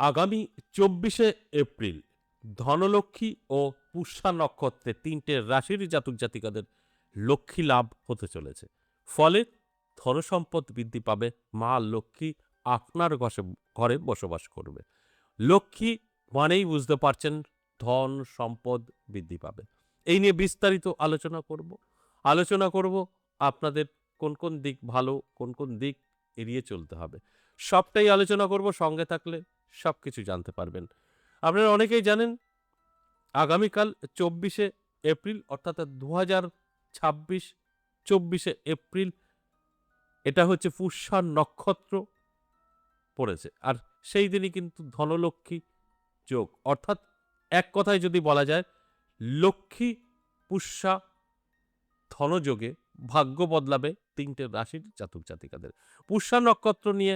আগামী 24শে এপ্রিল ধনলক্ষ্মী ও পুষ্যা নক্ষত্রে ৩টে রাশির জাতক জাতিকাদের লক্ষ্মী লাভ হতে চলেছে। ফলে ধনসম্পদ বৃদ্ধি পাবে। মা লক্ষ্মী আপনার ঘরে বসবাস করবে। লক্ষ্মী মানেই বুঝতে পারছেন ধন সম্পদ বৃদ্ধি পাবে। এই নিয়ে বিস্তারিত আলোচনা করব আপনাদের কোন কোন দিক ভালো, কোন কোন দিক এড়িয়ে চলতে হবে। সবটাই আলোচনা করব, সঙ্গে থাকলে সবকিছু জানতে পারবেন। আপনারা অনেকেই জানেন আগামীকাল 24শে এপ্রিল অর্থাৎ 2026 24শে এপ্রিল এটা হচ্ছে পুষ্যা নক্ষত্র পড়েছে। আর সেই দিনই কিন্তু ধনলক্ষ্মী যোগ, অর্থাৎ এক কথায় যদি বলা যায় লক্ষ্মী পুষ্যা ধনযোগে ভাগ্য বদলাবে ৩টে রাশির জাতক জাতিকাদের। পুষ্যা নক্ষত্র নিয়ে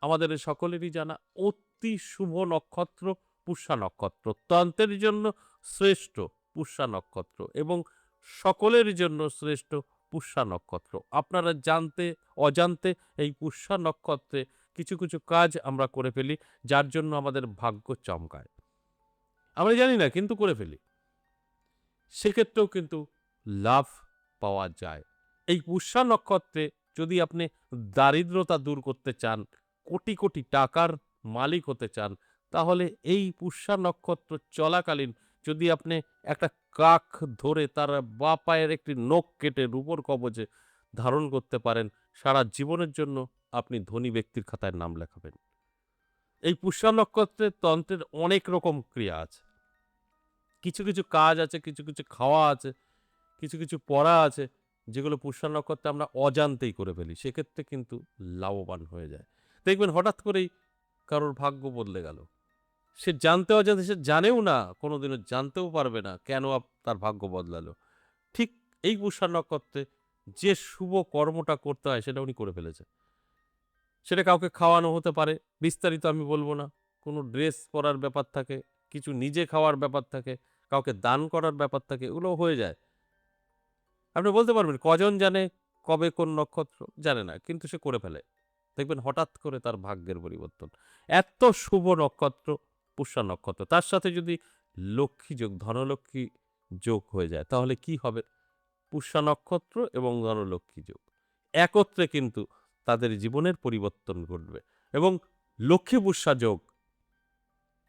আমাদের সকলেরই জানা, অতি শুভ নক্ষত্র পুষ্যা নক্ষত্র। তন্ত্রের জন্য শ্রেষ্ঠ পুষ্যা নক্ষত্র এবং সকলের জন্য শ্রেষ্ঠ পুষ্যা নক্ষত্র। আপনারা জানতে অজান্তে এই পুষ্যা নক্ষত্রে কিছু কিছু কাজ আমরা করে ফেলি, যার জন্য আমাদের ভাগ্য চমকায়। আমরা জানি না কিন্তু করে ফেলি, সেক্ষেত্রেও কিন্তু লাভ পাওয়া যায়। এই পুষ্যা নক্ষত্রে যদি আপনি দারিদ্রতা দূর করতে চান, কোটি কোটি টাকার মালিক হতে চান, তাহলে এই পুষ্যা নক্ষত্র চলাকালীন যদি আপনি একটা কাক ধরে তার বাঁ পায়ের একটি নখ কেটে রূপোর কবজে ধারণ করতে পারেন, সারা জীবনের জন্য আপনি ধনী ব্যক্তির খাতায় নাম লেখাবেন। এই পুষ্যা নক্ষত্রের তন্ত্রের অনেক রকম ক্রিয়া আছে, কিছু কিছু কাজ আছে, কিছু কিছু খাওয়া আছে, কিছু কিছু পড়া আছে, যেগুলো পুষ্যা নক্ষত্রে আমরা অজান্তেই করে ফেলি। সেক্ষেত্রে কিন্তু লাভবান হয়ে যায়। দেখবেন হঠাৎ করেই কারোর ভাগ্য বদলে গেল। সে জানতে অজান্তে, সে জানেও না, কোনোদিনও জানতেও পারবে না কেন তার ভাগ্য বদলালো। ঠিক এই পুষ্যা নক্ষত্রে যে শুভ কর্মটা করতে হয় সেটা উনি করে ফেলেছে। সেটা কাউকে খাওয়ানো হতে পারে, বিস্তারিত আমি বলবো না। কোনো ড্রেস পরার ব্যাপার থাকে, কিছু নিজে খাওয়ার ব্যাপার থাকে, কাউকে দান করার ব্যাপার থাকে, এগুলো হয়ে যায়। আপনি বলতে পারবেন কজন জানে কবে কোন নক্ষত্র? জানে না, কিন্তু সে করে ফেলে। দেখবেন হঠাৎ করে তার ভাগ্যের পরিবর্তন। এত শুভ নক্ষত্র পুষ্যা নক্ষত্র। তার সাথে যদি লক্ষ্মী যোগ, ধনলক্ষ্মী যোগ হয়ে যায়, তাহলে কি হবে? পুষ্যা নক্ষত্র এবং ধনলক্ষ্মী যোগ একত্রে কিন্তু তাদের জীবনের পরিবর্তন ঘটবে এবং লক্ষ্মী পুষ্যা যোগ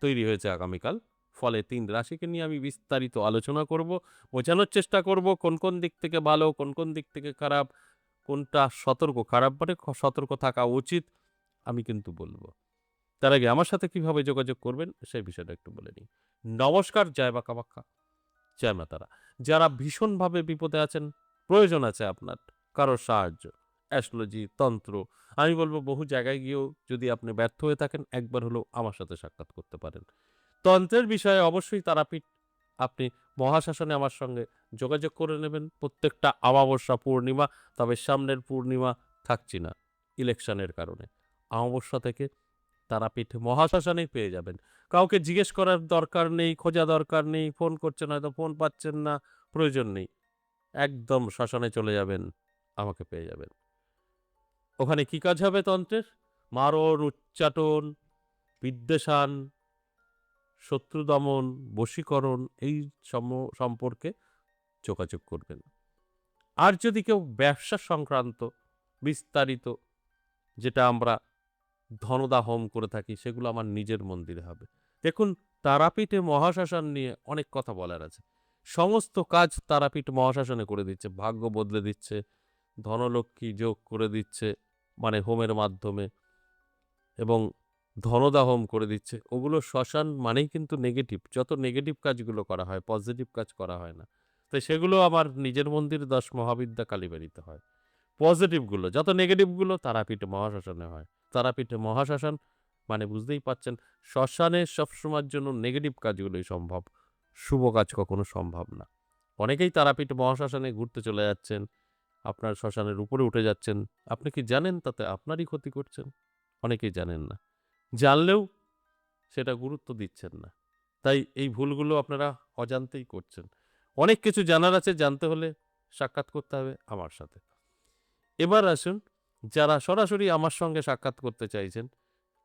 তৈরি হয়েছে আগামীকাল। ফলে ৩ রাশিকে নিয়ে আমি বিস্তারিত আলোচনা করব, বোঝানোর চেষ্টা করব কোন কোন দিক থেকে ভালো, কোন কোন দিক থেকে খারাপ, কোনটা সতর্ক, খারাপ মানে সতর্ক থাকা উচিত, আমি কিন্তু বলবো। তার আগে আমার সাথে কিভাবে যোগাযোগ করবেন সেই বিষয়টা একটু বলে নিই। নমস্কার, জয় মা কামাখ্যা, জয় মা তারা। যারা ভীষণভাবে বিপদে আছেন, প্রয়োজন আছে আপনার কারোর সাহায্য, অ্যাস্ট্রোলজি, তন্ত্র, আমি বলবো বহু জায়গায় গিয়েও যদি আপনি ব্যর্থ হয়ে থাকেন, একবার হলেও আমার সাথে সাক্ষাৎ করতে পারেন। তন্ত্রের বিষয়ে অবশ্যই তারাপীঠ, আপনি মহাশ্মশানে আমার সঙ্গে যোগাযোগ করে নেবেন প্রত্যেকটা অমাবস্যা, পূর্ণিমা। তবে সামনের পূর্ণিমা থাকছি না ইলেকশনের কারণে। অমাবস্যা থেকে তারাপীঠ মহাশ্মশানেই পেয়ে যাবেন। কাউকে জিজ্ঞেস করার দরকার নেই, খোঁজা দরকার নেই, ফোন করছেন হয়তো ফোন পাচ্ছেন না, প্রয়োজন নেই। একদম শ্মশানে চলে যাবেন, আমাকে পেয়ে যাবেন। ওখানে কি কাজ হবে তন্ত্রের? মারণ, উচ্চাটন, বিদ্বেষান, শত্রু দমন, বশীকরণ, এই সম্পর্কে যোগাযোগ করবেন। আর যদি কেউ ব্যবসা সংক্রান্ত বিস্তারিত, যেটা আমরা ধনদা হোম করে থাকি, সেগুলো আমার নিজের মন্দিরে হবে। দেখুন, তারাপীঠে মহাশ্মশান নিয়ে অনেক কথা বলার আছে। সমস্ত কাজ তারাপীঠ মহাশ্মশানে করে দিচ্ছে, ভাগ্য বদলে দিচ্ছে, ধনলক্ষ্মী যোগ করে দিচ্ছে মানে হোমের মাধ্যমে, এবং ধনদা হোম করে দিচ্ছে। ওগুলো শ্মশান মানেই কিন্তু নেগেটিভ, যত নেগেটিভ কাজগুলো করা হয়, পজিটিভ কাজ করা হয় না। তাই সেগুলো আমার নিজের মন্দির ১০ মহাবিদ্যা কালীবাড়িতে হয়। পজিটিভগুলো, যত নেগেটিভগুলো তারাপীঠে মহাশ্মশানে হয়। তারাপীঠে মহাশ্মশান মানে বুঝতেই পারছেন, শ্মশানে সবসময়ের জন্য নেগেটিভ কাজগুলোই সম্ভব, শুভ কাজ কখনো সম্ভব না। অনেকেই তারাপীঠ মহাশ্মশানে ঘুরতে চলে যাচ্ছেন, আপনার শ্মশানের উপরে উঠে যাচ্ছেন। আপনি কি জানেন তাতে আপনারই ক্ষতি করছেন? অনেকেই জানেন না। জানলেও সেটা গুরুত্ব দিচ্ছেন না। তাই এই ভুলগুলো আপনারা অজান্তেই করছেন। অনেক কিছু জানার আছে, জানতে হলে সাক্ষাৎ করতে হবে আমার সাথে। এবার আসুন, যারা সরাসরি আমার সঙ্গে সাক্ষাৎ করতে চাইছেন,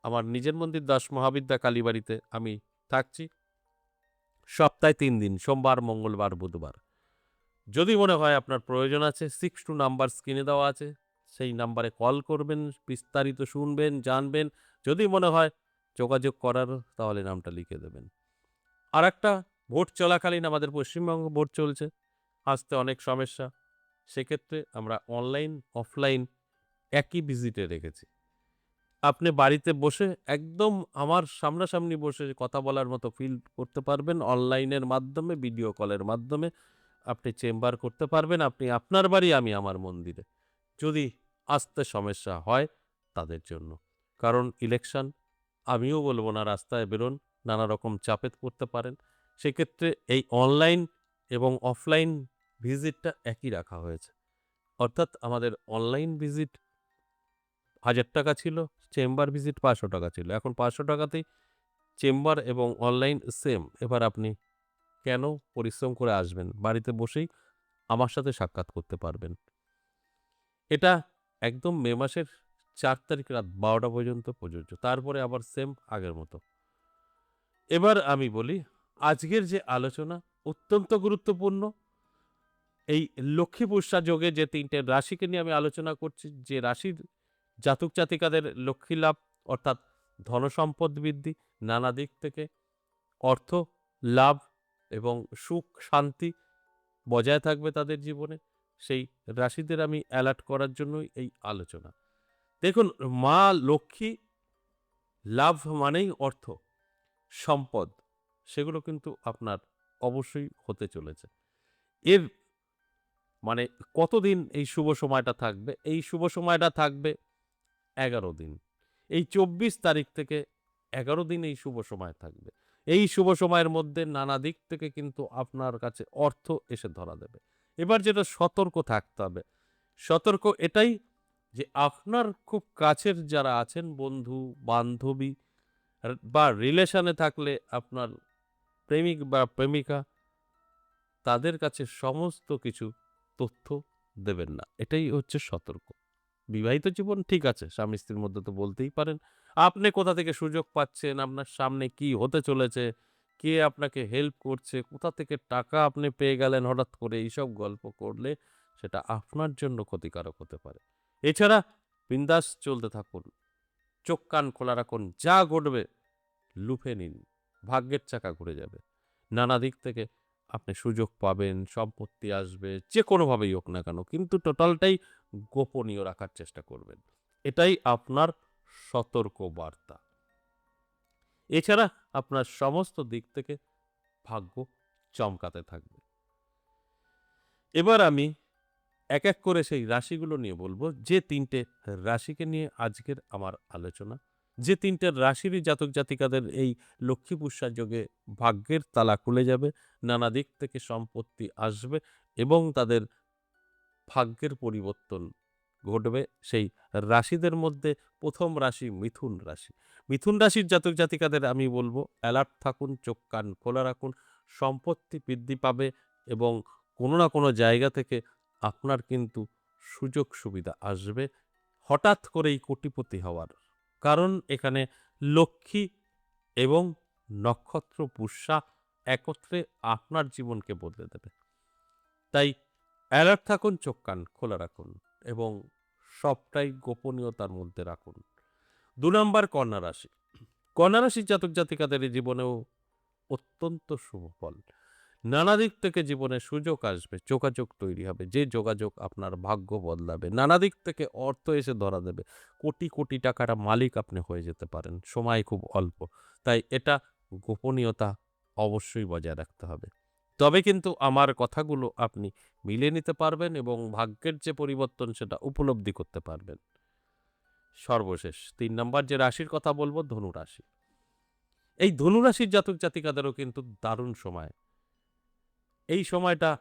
আমার নিজের মন্দির দাস মহাবিদ্যা কালীবাড়িতে আমি থাকছি সপ্তাহে ৩ দিন, সোমবার, মঙ্গলবার, বুধবার। যদি মনে হয় আপনার প্রয়োজন আছে, 62 নাম্বার স্ক্রিনে দেওয়া আছে। সেই নাম্বারে কল করবেন, বিস্তারিত শুনবেন, জানবেন। যদি মনে হয় যোগাযোগ করার, তাহলে নামটা লিখে দেবেন। আরেকটা, ভোট চলাকালীন আমাদের পশ্চিমবঙ্গ ভোট চলছে। আসতে অনেক সমস্যা। সেক্ষেত্রে আমরা অনলাইন, অফলাইন একই ভিজিটে রেখেছি। আপনি বাড়িতে বসে একদম আমার সামনাসামনি বসে কথা বলার মতো ফিল করতে পারবেন। অনলাইনের মাধ্যমে, ভিডিও কলের মাধ্যমে আপনি চেম্বার করতে পারবেন। আপনি আপনার বাড়ি, আমি আমার মন্দিরে। যদি আসতে সমস্যা হয় তাদের জন্য। কারণ ইলেকশন, আমিও বলব না রাস্তায় বেরোন, নানা রকম চাপে পড়তে পারেন। সেক্ষেত্রে এই অনলাইন এবং অফলাইন ভিজিটটা একই রাখা হয়েছে। অর্থাৎ আমাদের অনলাইন ভিজিট ৳১,০০০ ছিল, চেম্বার ভিজিট ৳৫০০ ছিল। এখন ৳৫০০ চেম্বার এবং অনলাইন সেম। এবার আপনি কেন পরিশ্রম করে আসবেন? বাড়িতে বসেই আমার সাথে সাক্ষাৎ করতে পারবেন। এটা একদম মে মাসের ৪ তারিখ রাত ১২টা পর্যন্ত প্রযোজ্য। তারপরে আবার সেম আগের মতো। এবার আমি বলি, আজকের যে আলোচনা অত্যন্ত গুরুত্বপূর্ণ। এই লক্ষ্মী পুষ্যা যোগে যে ৩ টে রাশিকে নিয়ে আমি আলোচনা করছি, যে রাশির জাতক জাতিকাদের লক্ষ্মী লাভ, অর্থাৎ ধনসম্পদ বৃদ্ধি, নানা দিক থেকে অর্থ লাভ এবং সুখ শান্তি বজায় থাকবে তাদের জীবনে, সেই রাশিদের আমি অ্যালার্ট করার জন্যই এই আলোচনা। দেখুন, মা লক্ষ্মী লাভ মানেই অর্থ, সম্পদ, সেগুলো কিন্তু আপনার অবশ্যই হতে চলেছে। এর মানে কতদিন এই শুভ সময়টা থাকবে? এই শুভ সময়টা থাকবে ১১ দিন। এই ২৪ তারিখ থেকে ১১ দিন এই শুভ সময় থাকবে। এই শুভ সময়ের মধ্যে নানা দিক থেকে কিন্তু আপনার কাছে অর্থ এসে ধরা দেবে। এবার যেটা সতর্ক থাকতে হবে, সতর্ক এটাই যে আপনার খুব কাছের যারা আছেন বন্ধু, বান্ধবী বা রিলেশনে থাকলে আপনার প্রেমিক বা প্রেমিকা, তাদের কাছে সমস্ত কিছু তথ্য দেবেন না। এটাই হচ্ছে সতর্ক। বিবাহিত জীবন ঠিক আছে, স্বামী-স্ত্রীর মধ্যে তো বলতেই পারেন। আপনি কোথা থেকে সুযোগ পাচ্ছেন, আপনার সামনে কি হতে চলেছে, কে আপনাকে হেল্প করছে, কোথা থেকে টাকা আপনি পেয়ে গেলেন হঠাৎ করে, এইসব গল্প করলে সেটা আপনার জন্য ক্ষতিকারক হতে পারে। এছাড়া বিন্দাস চলতে থাকুন। চোখ কান খোলা রাখুন। যা ঘটবে লুফে নিন। ভাগ্যের চাকা ঘুরে যাবে। নানা দিক থেকে আপনি সুযোগ পাবেন, সম্পত্তি আসবে, যেকোনোভাবেই হোক না কেন। কিন্তু টোটালটাই গোপনীয় রাখার চেষ্টা করবেন। এটাই আপনার সতর্ক বার্তা। এছাড়া আপনার সমস্ত দিক থেকে ভাগ্য চমকাতে থাকবে। এবার আমি এক, এক করে সেই রাশিগুলো নিয়ে বলব, যে ৩ টে রাশিকে নিয়ে আজকের আমার আলোচনা। যে ৩ টে রাশিরই জাতক জাতিকাদের এই লক্ষ্মী পুষ্যা যোগে ভাগ্যের তালা খুলে যাবে, নানা দিক থেকে সম্পত্তি আসবে এবং তাদের ভাগ্যের পরিবর্তন ঘটবে। সেই রাশিদের মধ্যে ১ম রাশি মিথুন রাশি। মিথুন রাশির জাতক জাতিকাদের আমি বলব, অ্যালার্ট থাকুন, চোখ কান খোলা রাখুন। সম্পত্তি বৃদ্ধি পাবে এবং কোনো না কোনো জায়গা থেকে আপনার কিন্তু সুযোগ সুবিধা আসবে হঠাৎ করেই কোটিপতি হওয়ার। কারণ এখানে লক্ষ্মী এবং নক্ষত্র পুষ্যা একত্রে আপনার জীবনকে বদলে দেবে। তাই অ্যালার্ট থাকুন, চোখ কান খোলা রাখুন এবং সবটাই গোপনীয়তার মধ্যে রাখুন। ২ নাম্বার কন্যা রাশি। কন্যা রাশির জাতক জাতিকাদের এই জীবনেও অত্যন্ত শুভ ফল। নানা দিক থেকে জীবনে সুযোগ আসবে, যোগাযোগ তৈরি হবে। যে যোগাযোগ আপনার ভাগ্য বদলাবে। নানা দিক থেকে অর্থ এসে ধরা দেবে। কোটি, কোটি টাকার মালিক আপনি হয়ে যেতে পারেন। সময় খুব অল্প। তাই এটা গোপনীয়তা অবশ্যই বজায় রাখতে হবে। তবে কিন্তু আমার কথাগুলো আপনি মিলিয়ে নিতে পারবেন এবং ভাগ্যের যে পরিবর্তন সেটা উপলব্ধি করতে পারবেন। সর্বশেষ ৩ নাম্বার যে রাশির কথা বলব, ধনু রাশি। এই ধনু রাশির জাতক জাতিকাদেরও কিন্তু দারুণ সময়। এই সময়টা,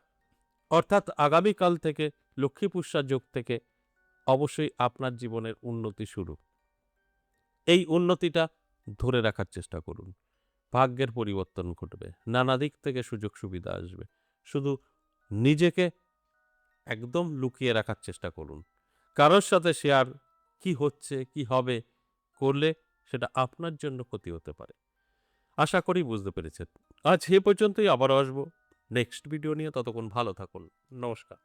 অর্থাৎ আগামীকাল থেকে লক্ষ্মী পুষ্যা যোগ থেকে অবশ্যই আপনার জীবনের উন্নতি শুরু। এই উন্নতিটা ধরে রাখার চেষ্টা করুন। ভাগ্যের পরিবর্তন ঘটবে। নানা দিক থেকে সুযোগ সুবিধা আসবে। শুধু নিজেকে একদম লুকিয়ে রাখার চেষ্টা করুন। কারোর সাথে শেয়ার কি হচ্ছে, কি হবে করলে সেটা আপনার জন্য ক্ষতি হতে পারে। আশা করি বুঝতে পেরেছেন। আজ এ পর্যন্তই, আবারও আসবো নেক্সট ভিডিও নিয়ে। ততক্ষণ ভালো থাকুন। নমস্কার।